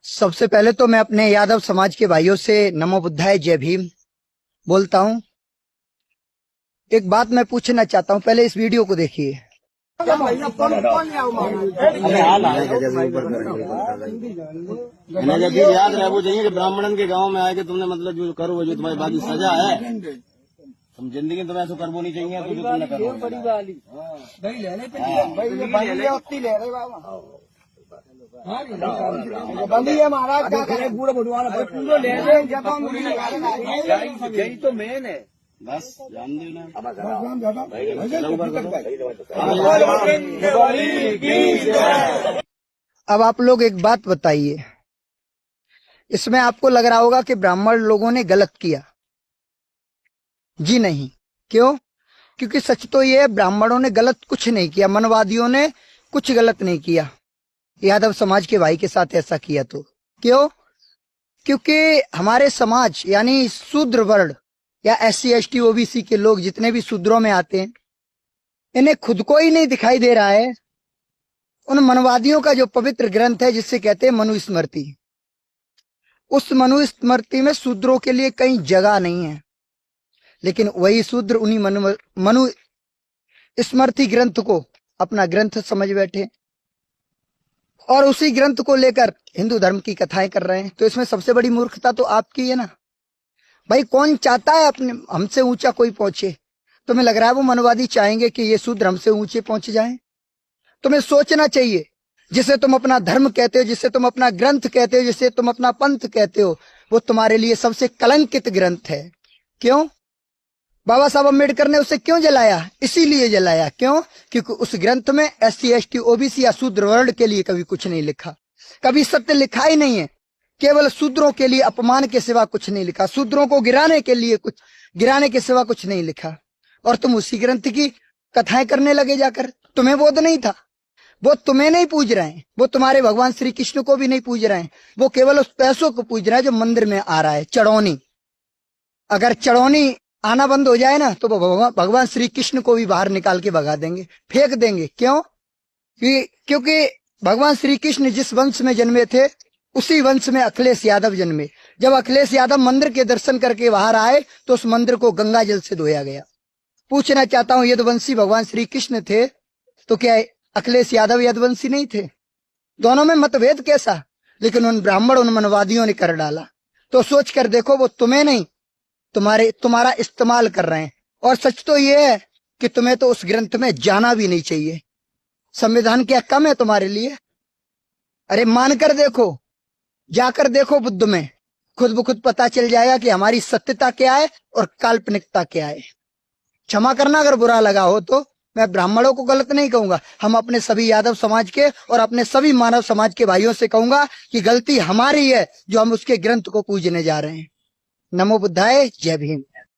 सबसे पहले तो मैं अपने यादव समाज के भाइयों से नमो बुद्धाय जय भीम बोलता हूँ। एक बात मैं पूछना चाहता हूँ, पहले इस वीडियो को देखिए। याद रहे वो चाहिए कि ब्राह्मणन के गांव में आए कि तुमने मतलब जो करो वो जो तुम्हारी बाकी सजा है, तुम जिंदगी तुम्हें ऐसा करवो नहीं चाहिए। तो जो तुमने करो बड़ी वाली बंदी है महाराज, पूरा पूरा यही तो मेन है। बस जान देना। अब आप लोग एक बात बताइए, इसमें आपको लग रहा होगा कि ब्राह्मण लोगों ने गलत किया। जी नहीं, क्यों? क्योंकि सच तो ये है, ब्राह्मणों ने गलत कुछ नहीं किया, मनवादियों ने कुछ गलत नहीं किया। यादव समाज के भाई के साथ ऐसा किया तो क्यों? क्योंकि हमारे समाज यानी शूद्र वर्ण या SC ST OBC के लोग जितने भी शूद्रों में आते हैं, इन्हें खुद को ही नहीं दिखाई दे रहा है उन मनवादियों का जो पवित्र ग्रंथ है जिससे कहते हैं मनुस्मृति। उस मनुस्मृति में शूद्रों के लिए कहीं जगह नहीं है, लेकिन वही शूद्र उन्हीं मनुस्मृति ग्रंथ को अपना ग्रंथ समझ बैठे और उसी ग्रंथ को लेकर हिंदू धर्म की कथाएं कर रहे हैं। तो इसमें सबसे बड़ी मूर्खता तो आपकी है ना भाई। कौन चाहता है अपने हमसे ऊंचा कोई पहुंचे? तुम्हें लग रहा है वो मनवादी चाहेंगे कि ये शूद्र हमसे ऊंचे पहुंच जाएं? तुम्हें सोचना चाहिए, जिसे तुम अपना धर्म कहते हो, जिसे तुम अपना ग्रंथ कहते हो, जिसे तुम अपना पंथ कहते हो, वो तुम्हारे लिए सबसे कलंकित ग्रंथ है। क्यों? बाबा साहब अम्बेडकर ने उसे क्यों जलाया? इसीलिए जलाया। क्यों? क्योंकि उस ग्रंथ में SC ST OBC या शूद्र वर्ण के लिए कभी कुछ नहीं लिखा, कभी सत्य लिखा ही नहीं है। केवल शूद्रों के लिए अपमान के सिवा कुछ नहीं लिखा, शूद्रों को गिराने के सिवा कुछ नहीं लिखा। और तुम उसी ग्रंथ की कथाएं करने लगे जाकर। तुम्हें बोध नहीं था? वो तुम्हें नहीं पूज रहे हैं, वो तुम्हारे भगवान श्री कृष्ण को भी नहीं पूज रहे हैं, वो केवल उस पैसों को पूज रहे हैं जो मंदिर में आ रहा है, चढ़ौनी। अगर चढ़ौनी आना बंद हो जाए ना तो वो भगवान श्री कृष्ण को भी बाहर निकाल के भगा देंगे, फेंक देंगे। क्यों? क्योंकि भगवान श्री कृष्ण जिस वंश में जन्मे थे उसी वंश में अखिलेश यादव जन्मे। जब अखिलेश यादव मंदिर के दर्शन करके बाहर आए तो उस मंदिर को गंगा जल से धोया गया। पूछना चाहता हूं, यदुवंशी भगवान श्री कृष्ण थे तो क्या अखिलेश यादव यदुवंशी नहीं थे? दोनों में मतभेद कैसा? लेकिन उन ब्राह्मण उन मनवादियों ने कर डाला। तो सोच कर देखो, वो तुम्हें नहीं तुम्हारा इस्तेमाल कर रहे हैं। और सच तो ये है कि तुम्हें तो उस ग्रंथ में जाना भी नहीं चाहिए। संविधान क्या कम है तुम्हारे लिए? अरे मानकर देखो, जाकर देखो बुद्ध में, खुद ब खुद पता चल जाएगा कि हमारी सत्यता क्या है और काल्पनिकता क्या है। क्षमा करना अगर बुरा लगा हो तो। मैं ब्राह्मणों को गलत नहीं कहूंगा, हम अपने सभी यादव समाज के और अपने सभी मानव समाज के भाइयों से कहूंगा कि गलती हमारी है जो हम उसके ग्रंथ को पूजने जा रहे हैं। नमो बुद्धाय जय भीम।